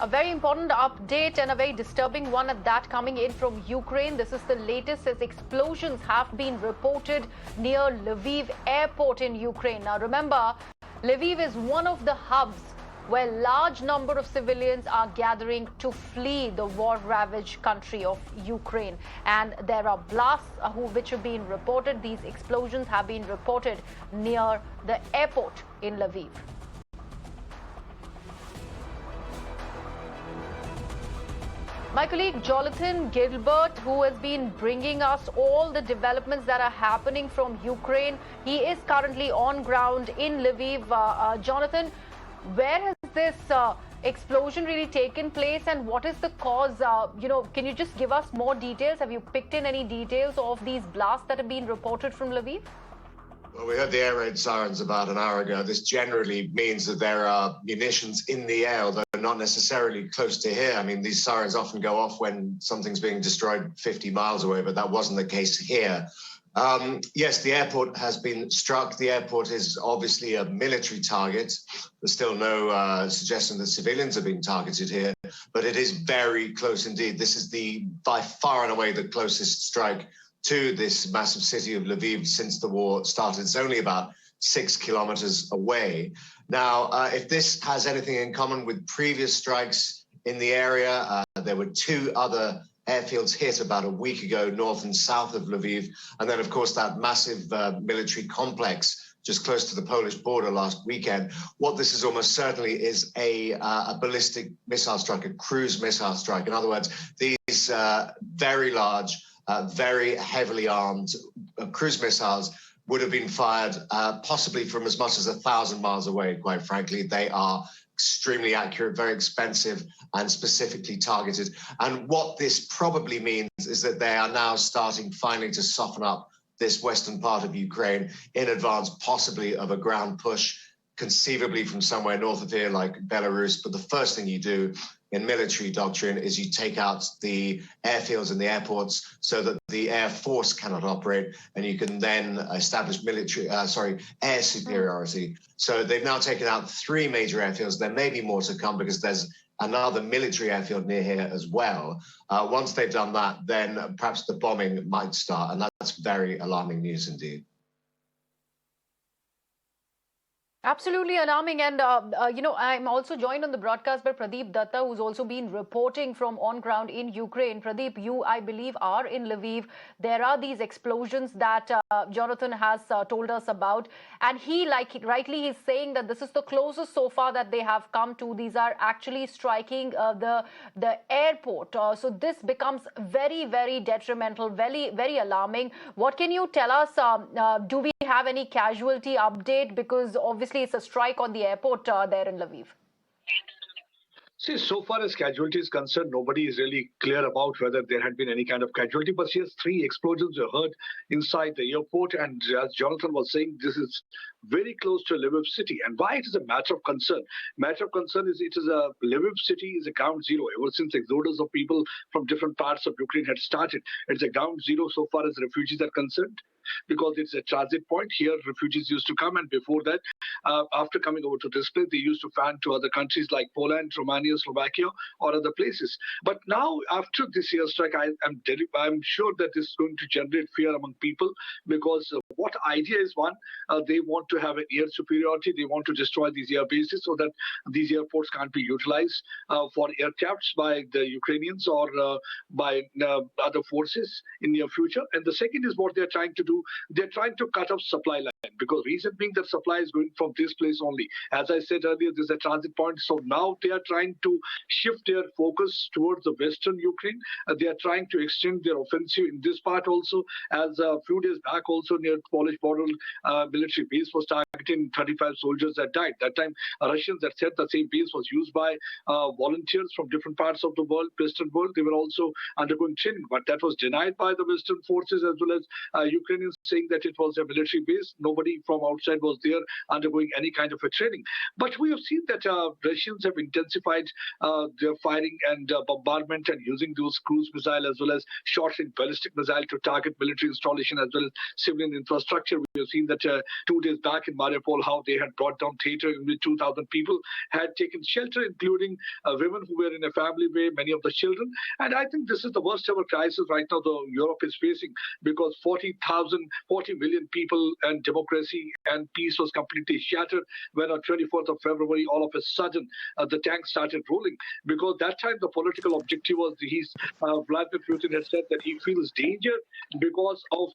A very important update and a very disturbing one at that coming in from Ukraine. This is the latest as explosions have been reported near Lviv Airport in Ukraine. Now remember, Lviv is one of the hubs where large number of civilians are gathering to flee the war-ravaged country of Ukraine. And there are blasts which have been reported. These explosions have been reported near the airport in Lviv. My colleague Jonathan Gilbert, who has been bringing us all the developments that are happening from Ukraine, he is currently on ground in Lviv. Jonathan, where has this explosion really taken place and what is the cause? Can you just give us more details? Have you picked in any details of these blasts that have been reported from Lviv? Well, we heard the air raid sirens about an hour ago. This generally means that there are munitions in the air, although not necessarily close to here. I mean, these sirens often go off when something's being destroyed 50 miles away, but that wasn't the case here. Yes, the airport has been struck. The airport is obviously a military target. There's still no suggestion that civilians are being targeted here, but it is very close indeed. This is by far and away the closest strike to this massive city of Lviv since the war started. It's only about 6 kilometers away. Now, if this has anything in common with previous strikes in the area, there were 2 other airfields hit about a week ago, north and south of Lviv. And then, of course, that massive military complex just close to the Polish border last weekend. What this is almost certainly is a ballistic missile strike, a cruise missile strike. In other words, these very large, very heavily armed cruise missiles would have been fired possibly from as much as 1,000 miles away, quite frankly. They are extremely accurate, very expensive, and specifically targeted. And what this probably means is that they are now starting finally to soften up this western part of Ukraine in advance, possibly of a ground push, conceivably from somewhere north of here, like Belarus. But the first thing you do in military doctrine is you take out the airfields and the airports so that the air force cannot operate, and you can then establish air superiority. So they've now taken out 3 major airfields. There may be more to come because there's another military airfield near here as well. Once they've done that, then perhaps the bombing might start, and that's very alarming news indeed. Absolutely alarming. And, I'm also joined on the broadcast by Pradeep Datta, who's also been reporting from on ground in Ukraine. Pradeep, you, I believe, are in Lviv. There are these explosions that Jonathan has told us about. And he, rightly, he's saying that this is the closest so far that they have come to. These are actually striking the airport. So this becomes very, very detrimental, very, very alarming. What can you tell us? Do we have any casualty update? Because obviously it's a strike on the airport there in Lviv. See, so far as casualty is concerned, nobody is really clear about whether there had been any kind of casualty. But yes, 3 explosions were heard inside the airport. And as Jonathan was saying, this is very close to Lviv city. And why it is a matter of concern? Matter of concern is Lviv city is a ground zero. Ever since exodus of people from different parts of Ukraine had started, it's a ground zero so far as refugees are concerned, because it's a transit point. Here, refugees used to come, and before that, after coming over to this place, they used to fan to other countries like Poland, Romania, Slovakia, or other places. But now, after this airstrike, I'm sure that this is going to generate fear among people, because what idea is one? They want to have an air superiority. They want to destroy these air bases so that these airports can't be utilized for aircrafts by the Ukrainians or by other forces in the near future. And the second is what they're trying to do. They're trying to cut off supply line, because reason being that supply is going from this place only. As I said earlier, there's a transit point. So now they are trying to shift their focus towards the western Ukraine. They are trying to extend their offensive in this part also. As a few days back also near Polish border military base was targeting 35 soldiers that died. That time Russians had said the same base was used by volunteers from different parts of the world, Western world. They were also undergoing training, but that was denied by the Western forces as well as Ukrainians, saying that it was a military base. No nobody from outside was there undergoing any kind of a training. But we have seen that Russians have intensified their firing and bombardment and using those cruise missile as well as short-range ballistic missile to target military installation as well as civilian infrastructure. We have seen that 2 days back in Mariupol, how they had brought down theater in which 2,000 people had taken shelter, including women who were in a family way, many of the children. And I think this is the worst ever crisis right now Europe is facing, because 40 million people and democracy and peace was completely shattered when on 24th of February, all of a sudden, the tanks started rolling. Because that time the political objective was Vladimir Putin had said that he feels danger because of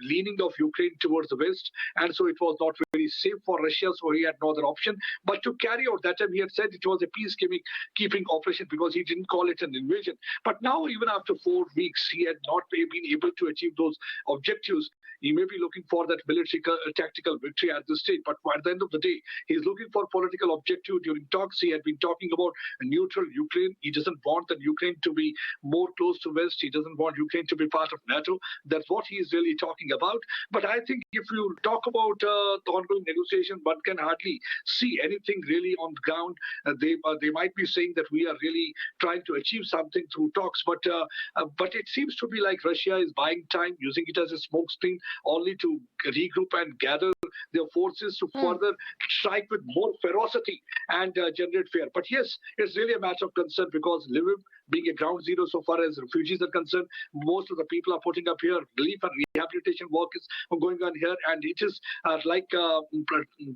leaning of Ukraine towards the west, and so it was not very safe for Russia, so he had no other option but to carry out. That time he had said it was a peacekeeping operation because he didn't call it an invasion. But now, even after 4 weeks, he had not been able to achieve those objectives. He may be looking for that military tactical victory at this stage, but at the end of the day, he's looking for political objective. During talks, he had been talking about a neutral Ukraine. He doesn't want that Ukraine to be more close to West. He doesn't want Ukraine to be part of NATO. That's what he is really talking about. But I think if you talk about the ongoing negotiation, one can hardly see anything really on the ground. They might be saying that we are really trying to achieve something through talks, but it seems to be like Russia is buying time, using it as a smokescreen, only to regroup and gather their forces to further strike with more ferocity and generate fear. But yes, it's really a matter of concern because Lviv, being a ground zero so far as refugees are concerned, most of the people are putting up here. Relief and rehabilitation work is going on here, and it is like a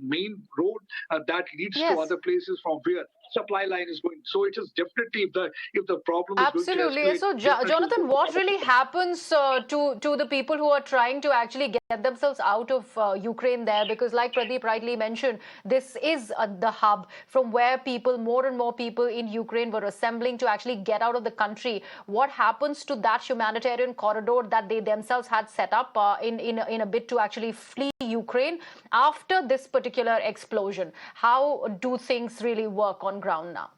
main road that leads to other places from where supply line is going. So it is definitely, if the problem is Absolutely. going to escalate, So, Jonathan, what really happens to the people who are trying to actually get themselves out of Ukraine there? Because, like Pradeep rightly mentioned, this is the hub from where more and more people in Ukraine were assembling to actually get out of the country. What happens to that humanitarian corridor that they themselves had set up in a bid to actually flee Ukraine after this particular explosion? How do things really work on ground now?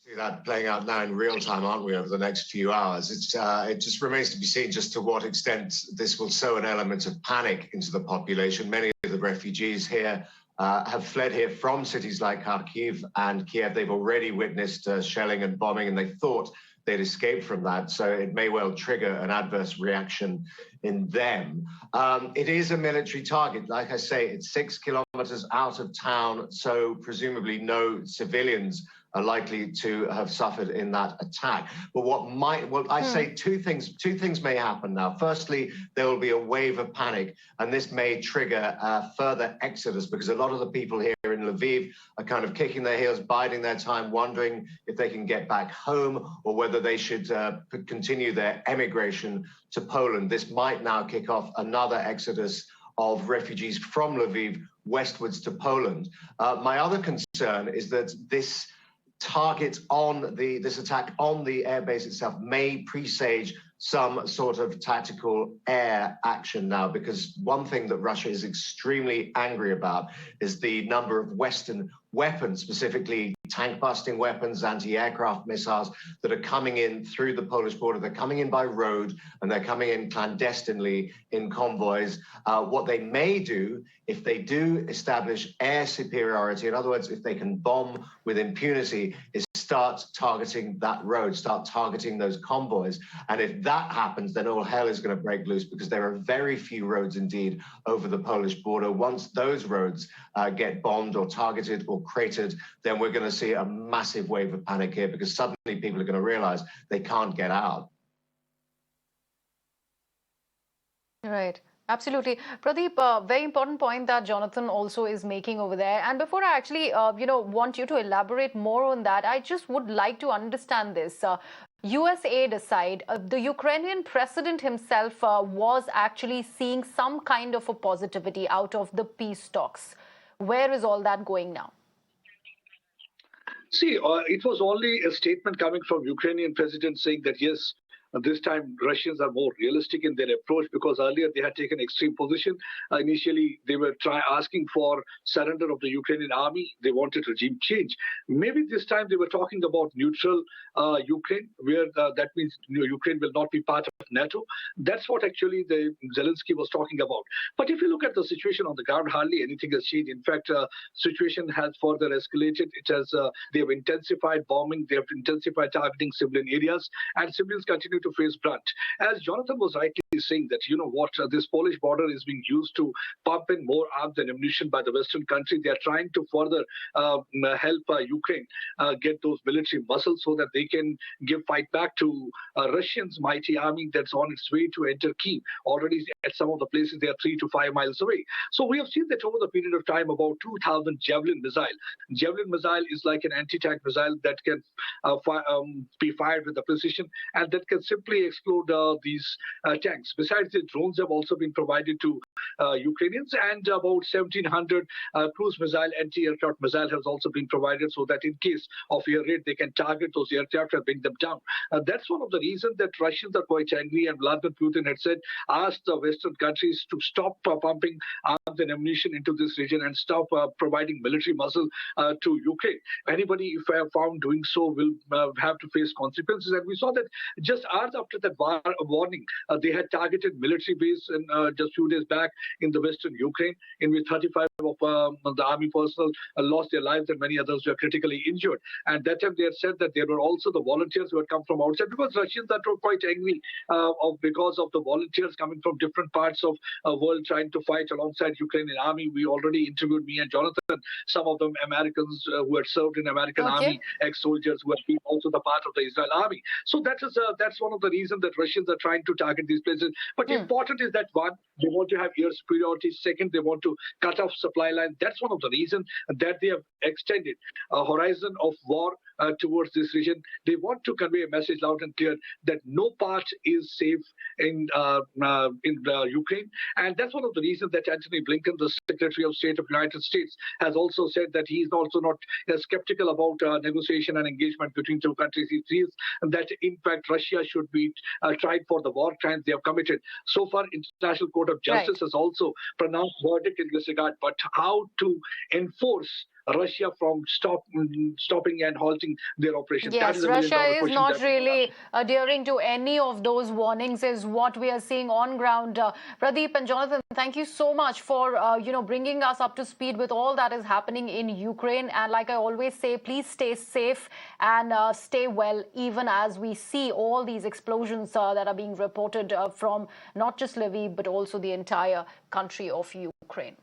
See that playing out now in real time, aren't we, over the next few hours? It just remains to be seen just to what extent this will sow an element of panic into the population. Many of the refugees here have fled here from cities like Kharkiv and Kiev. They've already witnessed shelling and bombing, and they thought they'd escape from that. So it may well trigger an adverse reaction in them. It is a military target. Like I say, it's 6 kilometers out of town, so presumably no civilians are likely to have suffered in that attack. But I say two things may happen now. Firstly, there will be a wave of panic, and this may trigger further exodus, because a lot of the people here in Lviv are kind of kicking their heels, biding their time, wondering if they can get back home or whether they should continue their emigration to Poland. This might now kick off another exodus of refugees from Lviv westwards to Poland. My other concern is that this attack on the airbase itself may presage some sort of tactical air action now, because one thing that Russia is extremely angry about is the number of Western weapons, specifically tank-busting weapons, anti-aircraft missiles, that are coming in through the Polish border. They're coming in by road, and they're coming in clandestinely in convoys. What they may do, if they do establish air superiority, in other words, if they can bomb with impunity, is start targeting that road, start targeting those convoys. And if that happens, then all hell is going to break loose, because there are very few roads indeed over the Polish border. Once those roads get bombed or targeted or cratered, then we're going to see a massive wave of panic here, because suddenly people are going to realize they can't get out. Right. Absolutely. Pradeep, very important point that Jonathan also is making over there. And before I actually, want you to elaborate more on that, I just would like to understand this. US aid aside, the Ukrainian president himself was actually seeing some kind of a positivity out of the peace talks. Where is all that going now? See, it was only a statement coming from Ukrainian president saying that, yes, This time, Russians are more realistic in their approach because earlier they had taken extreme position. Initially, they were asking for surrender of the Ukrainian army. They wanted regime change. Maybe this time they were talking about neutral Ukraine, where that means Ukraine will not be part of NATO. That's what actually the Zelensky was talking about. But if you look at the situation on the ground, hardly anything has changed. In fact, situation has further escalated. It has they have intensified bombing. They have intensified targeting civilian areas, and civilians continue to face brunt. As Jonathan was rightly saying that, this Polish border is being used to pump in more arms and ammunition by the Western country. They are trying to further help Ukraine get those military muscles so that they can give fight back to Russians' mighty army that's on its way to enter Kyiv. Already at some of the places they are 3 to 5 miles away. So we have seen that over the period of time, about 2,000 Javelin missile. Javelin missile is like an anti-tank missile that can be fired with a precision and that can simply explode these tanks. Besides, the drones have also been provided to Ukrainians, and about 1,700 cruise missile, anti-aircraft missile has also been provided so that in case of air raid, they can target those aircraft and bring them down. That's one of the reasons that Russians are quite angry, and Vladimir Putin had said, ask the Western countries to stop pumping arms and ammunition into this region and stop providing military muscle to Ukraine. Anybody, if found doing so, will have to face consequences. And we saw that just hours after that warning, they had targeted military base and just few days back in the western Ukraine, in which 35 of the army personnel lost their lives and many others were critically injured. And that time they had said that there were also the volunteers who had come from outside, because Russians are quite angry because of the volunteers coming from different parts of the world trying to fight alongside Ukrainian army. We already interviewed, me and Jonathan, some of them Americans who had served in American army, ex-soldiers who had been also the part of the Israel army. So that's one of the reasons that Russians are trying to target these places. But important is that, one, they want to have air superiority. Second, they want to cut off supply line. That's one of the reasons that they have extended a horizon of war towards this region. They want to convey a message loud and clear that no part is safe in Ukraine. And that's one of the reasons that Antony Blinken, the Secretary of State of the United States, has also said that he is also not skeptical about negotiation and engagement between two countries. He feels that, in fact, Russia should be tried for the war crimes they have committed. So far, International Court of Justice has also pronounced verdict in this regard. But how to enforce Russia from stopping and halting their operations? Yes, Russia is not really adhering to any of those warnings, is what we are seeing on ground. Pradeep and Jonathan, thank you so much for bringing us up to speed with all that is happening in Ukraine. And like I always say, please stay safe and stay well, even as we see all these explosions that are being reported from not just Lviv but also the entire country of Ukraine.